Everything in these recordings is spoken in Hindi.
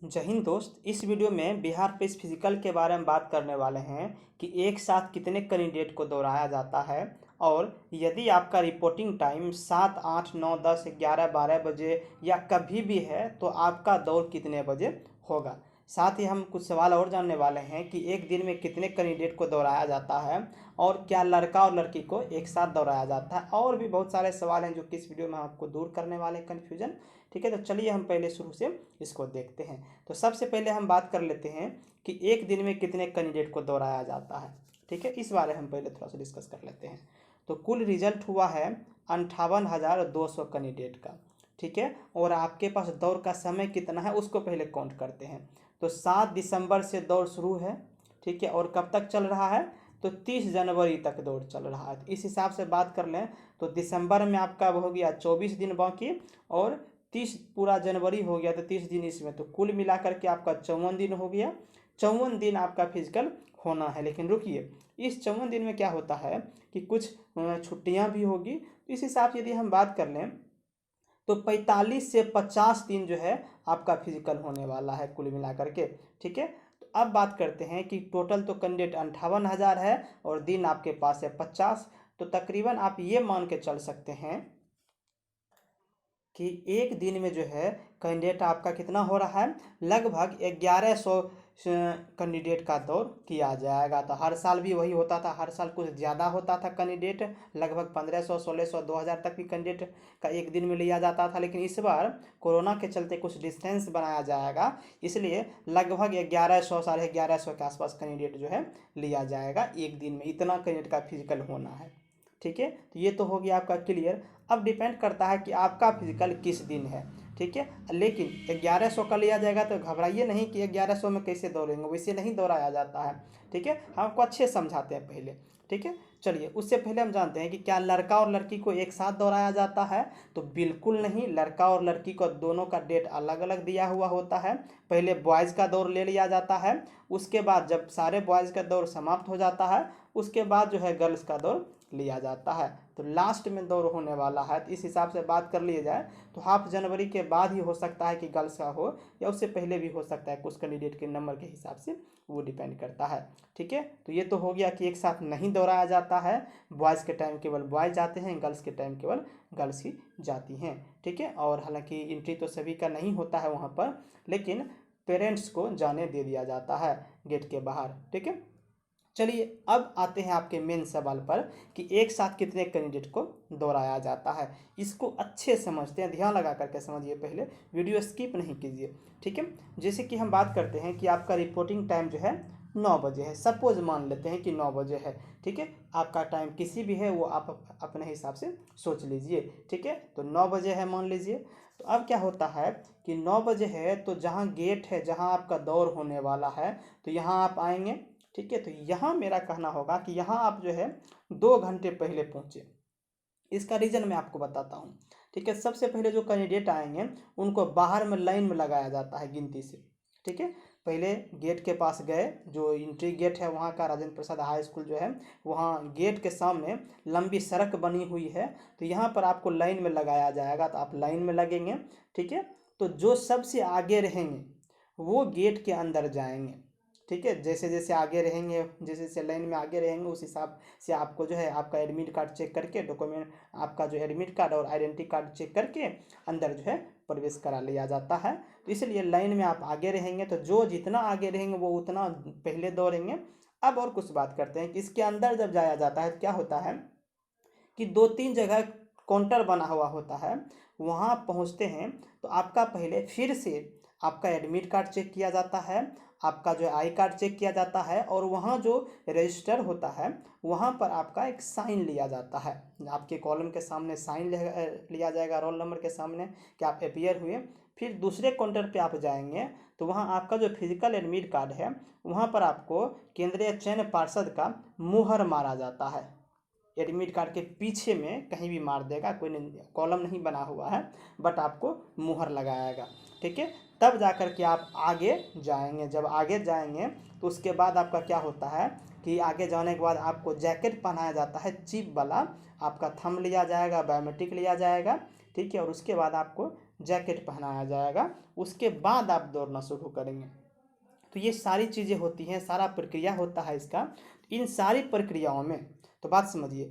जय हिंद दोस्त। इस वीडियो में बिहार पुलिस फिजिकल के बारे में बात करने वाले हैं कि एक साथ कितने कैंडिडेट को दौड़ाया जाता है और यदि आपका रिपोर्टिंग टाइम 7, 8, 9, 10, 11, 12 बजे या कभी भी है तो आपका दौड़ कितने बजे होगा। साथ ही हम कुछ सवाल और जानने वाले हैं कि एक दिन में कितने कैंडिडेट को दौड़ाया जाता है और क्या लड़का और लड़की को एक साथ दौड़ाया जाता है, और भी बहुत सारे सवाल हैं जो कि इस वीडियो में आपको दूर करने वाले हैं कन्फ्यूजन। ठीक है, तो चलिए हम पहले शुरू से इसको देखते हैं। तो सबसे पहले हम बात कर लेते हैं कि एक दिन में कितने कैंडिडेट को दौड़ाया जाता है। ठीक है, इस बारे हम पहले थोड़ा सा डिस्कस कर लेते हैं। तो कुल रिजल्ट हुआ है 58,200 कैंडिडेट का। ठीक है, और आपके पास दौड़ का समय कितना है उसको पहले काउंट करते हैं। तो 7 दिसंबर से दौड़ शुरू है। ठीक है, और कब तक चल रहा है तो 30 जनवरी तक दौड़ चल रहा है। इस हिसाब से बात कर लें तो दिसंबर में आपका हो गया 24 दिन बाकी और 30 पूरा जनवरी हो गया तो 30 दिन इसमें, तो कुल मिलाकर के आपका 54 दिन हो गया। 54 दिन आपका फिजिकल होना है। लेकिन रुकिए, इस 54 दिन में क्या होता है कि कुछ छुट्टियां भी होगी। तो इस हिसाब से यदि हम बात कर लें तो 45 से 50 दिन जो है आपका फिजिकल होने वाला है कुल मिलाकर के। ठीक है, तो अब बात करते हैं कि टोटल तो कैंडिडेट 58,000 है और दिन आपके पास है 50। तो तकरीबन आप ये मान के चल सकते हैं कि एक दिन में जो है कैंडिडेट आपका कितना हो रहा है, लगभग 1100 कैंडिडेट का दौड़ किया जाएगा। तो हर साल भी वही होता था, हर साल कुछ ज़्यादा होता था कैंडिडेट, लगभग 1500, 1600, 2000 तक भी कैंडिडेट का एक दिन में लिया जाता था। लेकिन इस बार कोरोना के चलते कुछ डिस्टेंस बनाया जाएगा, इसलिए लगभग 1100, 1150 के आसपास कैंडिडेट जो है लिया जाएगा एक दिन में। इतना कैंडिडेट का फिजिकल होना है। ठीक है, तो ये तो हो गया आपका क्लियर। अब डिपेंड करता है कि आपका फिजिकल किस दिन है। ठीक है, लेकिन 1100 का लिया जाएगा तो घबराइए नहीं कि 1100 में कैसे दौड़ेंगे, वैसे नहीं दौड़ाया जाता है। ठीक है, हम आपको अच्छे समझाते हैं पहले। ठीक है, चलिए उससे पहले हम जानते हैं कि क्या लड़का और लड़की को एक साथ दौड़ाया जाता है। तो बिल्कुल नहीं, लड़का और लड़की को दोनों का डेट अलग अलग दिया हुआ होता है। पहले बॉयज़ का दौड़ ले लिया जाता है, उसके बाद जब सारे बॉयज़ का दौड़ समाप्त हो जाता है उसके बाद जो है गर्ल्स का दौड़ लिया जाता है। तो लास्ट में दौड़ होने वाला है। तो इस हिसाब से बात कर लिए जाए तो हाफ जनवरी के बाद ही हो सकता है कि गर्ल्स का हो या उससे पहले भी हो सकता है, कुछ कैंडिडेट के नंबर के हिसाब से वो डिपेंड करता है। ठीक है, तो ये तो हो गया कि एक साथ नहीं दौड़ाया जाता है। बॉयज़ के टाइम केवल बॉयज़ जाते हैं, गर्ल्स के टाइम केवल गर्ल्स ही जाती हैं। ठीक है, और हालांकि एंट्री तो सभी का नहीं होता है वहाँ पर, लेकिन पेरेंट्स को जाने दे दिया जाता है गेट के बाहर। ठीक है, चलिए अब आते हैं आपके मेन सवाल पर कि एक साथ कितने कैंडिडेट को दौड़ाया जाता है। इसको अच्छे समझते हैं, ध्यान लगा करके समझिए, पहले वीडियो स्किप नहीं कीजिए। ठीक है, जैसे कि हम बात करते हैं कि आपका रिपोर्टिंग टाइम जो है 9 बजे है, सपोज मान लेते हैं कि 9 बजे है। ठीक है, आपका टाइम किसी भी है वो आप अपने हिसाब से सोच लीजिए। ठीक है, तो 9 बजे है मान लीजिए। तो अब क्या होता है कि 9 बजे है तो जहाँ गेट है, जहाँ आपका दौड़ होने वाला है, तो यहाँ आप आएंगे। ठीक है, तो यहाँ मेरा कहना होगा कि यहाँ आप जो है 2 घंटे पहले पहुँचे। इसका रीज़न मैं आपको बताता हूँ। ठीक है, सबसे पहले जो कैंडिडेट आएंगे उनको बाहर में लाइन में लगाया जाता है गिनती से। ठीक है, पहले गेट के पास गए, जो एंट्री गेट है वहाँ का, राजेंद्र प्रसाद हाई स्कूल जो है, वहाँ गेट के सामने लंबी सड़क बनी हुई है, तो यहाँ पर आपको लाइन में लगाया जाएगा। तो आप लाइन में लगेंगे। ठीक है, तो जो सबसे आगे रहेंगे वो गेट के अंदर जाएंगे। ठीक है, जैसे जैसे आगे रहेंगे, जैसे जैसे लाइन में आगे रहेंगे उस हिसाब से आपको जो है आपका एडमिट कार्ड चेक करके, डॉक्यूमेंट आपका जो एडमिट कार्ड और आइडेंटिटी कार्ड चेक करके अंदर जो है प्रवेश करा लिया जाता है। तो इसलिए लाइन में आप आगे रहेंगे, तो जो जितना आगे रहेंगे वो उतना पहले दौड़ेंगे। अब और कुछ बात करते हैं कि इसके अंदर जब जाया जाता है तो क्या होता है कि 2-3 जगह काउंटर बना हुआ होता है, वहाँ पहुँचते हैं तो आपका पहले फिर से आपका एडमिट कार्ड चेक किया जाता है, आपका जो आई कार्ड चेक किया जाता है, और वहाँ जो रजिस्टर होता है वहाँ पर आपका एक साइन लिया जाता है। आपके कॉलम के सामने साइन लिया जाएगा रोल नंबर के सामने कि आप अपियर हुए। फिर दूसरे काउंटर पे आप जाएंगे तो वहाँ आपका जो फिजिकल एडमिट कार्ड है वहाँ पर आपको केंद्रीय चयन पार्षद का मुहर मारा जाता है। एडमिट कार्ड के पीछे में कहीं भी मार देगा, कोई नहीं, कॉलम नहीं बना हुआ है, बट आपको मुहर लगाएगा। ठीक है, तब जाकर के आप आगे जाएंगे। जब आगे जाएंगे तो उसके बाद आपका क्या होता है कि आगे जाने के बाद आपको जैकेट पहनाया जाता है चिप वाला, आपका थंब लिया जाएगा, बायोमेट्रिक लिया जाएगा। ठीक है, और उसके बाद आपको जैकेट पहनाया जाएगा, उसके बाद आप दौड़ना शुरू करेंगे। तो ये सारी चीज़ें होती हैं, सारा प्रक्रिया होता है इसका। इन सारी प्रक्रियाओं में तो बात समझिए,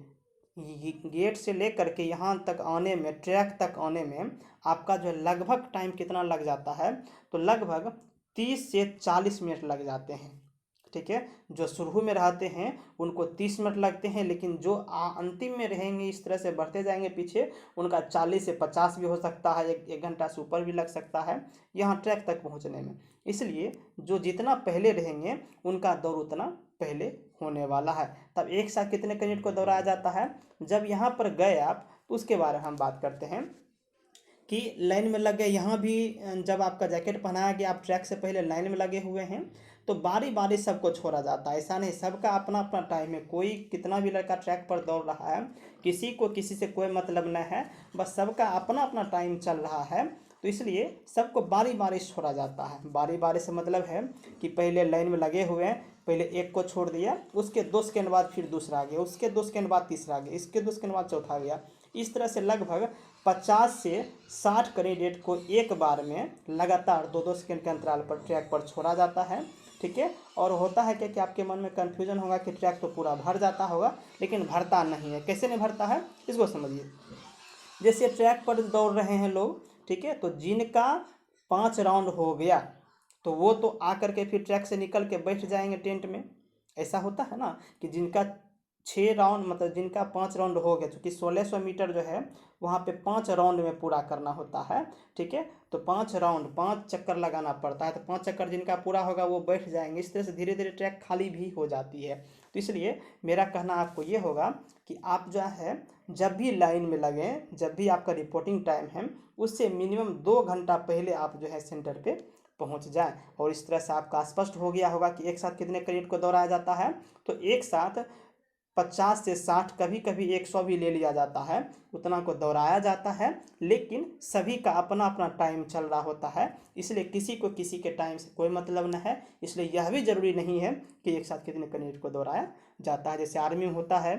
गेट से लेकर के यहाँ तक आने में, ट्रैक तक आने में आपका जो है लगभग टाइम कितना लग जाता है, तो लगभग 30 से 40 मिनट लग जाते हैं। ठीक है, जो शुरू में रहते हैं उनको 30 मिनट लगते हैं, लेकिन जो अंतिम में रहेंगे, इस तरह से बढ़ते जाएंगे पीछे, उनका 40 से 50 भी हो सकता है, एक घंटा से ऊपर भी लग सकता है यहाँ ट्रैक तक पहुँचने में। इसलिए जो जितना पहले रहेंगे उनका दौड़ उतना पहले होने वाला है। तब एक साथ कितने कैंडिडेट को दौड़ाया जाता है, जब यहाँ पर गए आप तो उसके बारे में हम बात करते हैं कि लाइन में लग गए। यहाँ भी जब आपका जैकेट पहनाया गया, आप ट्रैक से पहले लाइन में लगे हुए हैं, तो बारी बारी सबको छोड़ा जाता है। ऐसा नहीं, सबका अपना अपना टाइम है। कोई कितना भी लड़का ट्रैक पर दौड़ रहा है, किसी को किसी से कोई मतलब नहीं है, बस सबका अपना अपना टाइम चल रहा है। तो इसलिए सबको बारी बारी छोड़ा जाता है। बारी बारी से मतलब है कि पहले लाइन में लगे हुए हैं, पहले एक को छोड़ दिया, उसके 2 सेकंड बाद फिर दूसरा आ गया, उसके 2 सेकंड बाद तीसरा आ गया, इसके 2 सेकंड बाद चौथा आ गया। इस तरह से लगभग 50 से 60 कैंडिडेट को एक बार में लगातार 2-2 सेकंड के अंतराल पर ट्रैक पर छोड़ा जाता है। ठीक है, और होता है क्या कि आपके मन में कन्फ्यूजन होगा कि ट्रैक तो पूरा भर जाता होगा, लेकिन भरता नहीं है। कैसे नहीं भरता है, इसको समझिए। जैसे ट्रैक पर दौड़ रहे हैं लोग, ठीक है, तो जिनका 5 राउंड हो गया तो वो तो आकर के फिर ट्रैक से निकल के बैठ जाएंगे टेंट में। ऐसा होता है ना कि जिनका 6 राउंड, मतलब जिनका 5 राउंड हो गया, क्योंकि 1600 मीटर जो है वहाँ पे 5 राउंड में पूरा करना होता है। ठीक है, तो 5 राउंड, 5 चक्कर लगाना पड़ता है, तो 5 चक्कर जिनका पूरा होगा वो बैठ जाएंगे। इस तरह से धीरे धीरे ट्रैक खाली भी हो जाती है। तो इसलिए मेरा कहना आपको ये होगा कि आप जो है जब भी लाइन में लगें, जब भी आपका रिपोर्टिंग टाइम है, उससे मिनिमम 2 घंटा पहले आप जो है सेंटर पे पहुंच जाएं। और इस तरह से आपका स्पष्ट हो गया होगा कि एक साथ कितने कैंडिडेट को दौड़ाया जाता है। तो एक साथ 50 से 60, कभी कभी 100 भी ले लिया जाता है, उतना को दौड़ाया जाता है। लेकिन सभी का अपना अपना टाइम चल रहा होता है, इसलिए किसी को किसी के टाइम से कोई मतलब न है। इसलिए यह भी जरूरी नहीं है कि एक साथ कितने कैंडिडेट को दौड़ाया जाता है। जैसे आर्मी में होता है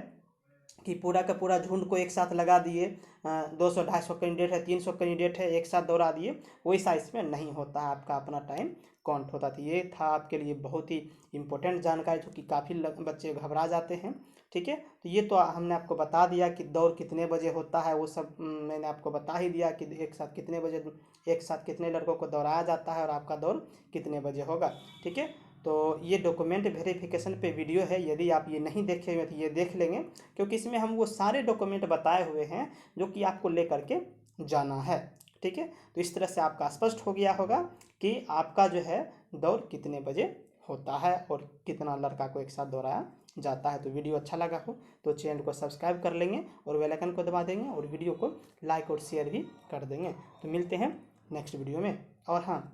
कि पूरा का पूरा झुंड को एक साथ लगा दिए, 200-250 कैंडिडेट है, 300 कैंडिडेट है, एक साथ दौड़ा दिए, वैसा इसमें नहीं होता है। आपका अपना टाइम काउंट होता था। ये था आपके लिए बहुत ही इंपॉर्टेंट जानकारी, जो कि काफ़ी बच्चे घबरा जाते हैं। ठीक है, तो ये तो हमने आपको बता दिया कि दौड़ कितने बजे होता है, वो सब मैंने आपको बता ही दिया कि एक साथ कितने बजे, एक साथ कितने लड़कों को दौड़ाया जाता है और आपका दौड़ कितने बजे होगा। ठीक है, तो ये डॉक्यूमेंट वेरिफिकेशन पे वीडियो है, यदि आप ये नहीं देखे हुए तो ये देख लेंगे, क्योंकि इसमें हम वो सारे डॉक्यूमेंट बताए हुए हैं जो कि आपको लेकर के जाना है। ठीक है, तो इस तरह से आपका स्पष्ट हो गया होगा कि आपका जो है दौड़ कितने बजे होता है और कितना लड़का को एक साथ दौड़ाया जाता है। तो वीडियो अच्छा लगा हो तो चैनल को सब्सक्राइब कर लेंगे और बेल आइकन को दबा देंगे और वीडियो को लाइक और शेयर भी कर देंगे। तो मिलते हैं नेक्स्ट वीडियो में। और हाँ,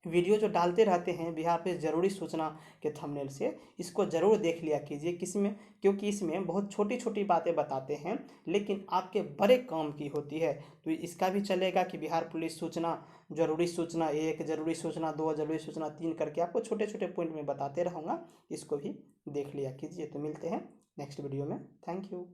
वीडियो जो डालते रहते हैं बिहार पुलिस ज़रूरी सूचना के थंबनेल से, इसको ज़रूर देख लिया कीजिए, किसमें, क्योंकि इसमें बहुत छोटी छोटी बातें बताते हैं लेकिन आपके बड़े काम की होती है। तो इसका भी चलेगा कि बिहार पुलिस सूचना, ज़रूरी सूचना 1, ज़रूरी सूचना 2, ज़रूरी सूचना 3 करके आपको छोटे छोटे पॉइंट में बताते रहूँगा, इसको भी देख लिया कीजिए। तो मिलते हैं नेक्स्ट वीडियो में। Thank you.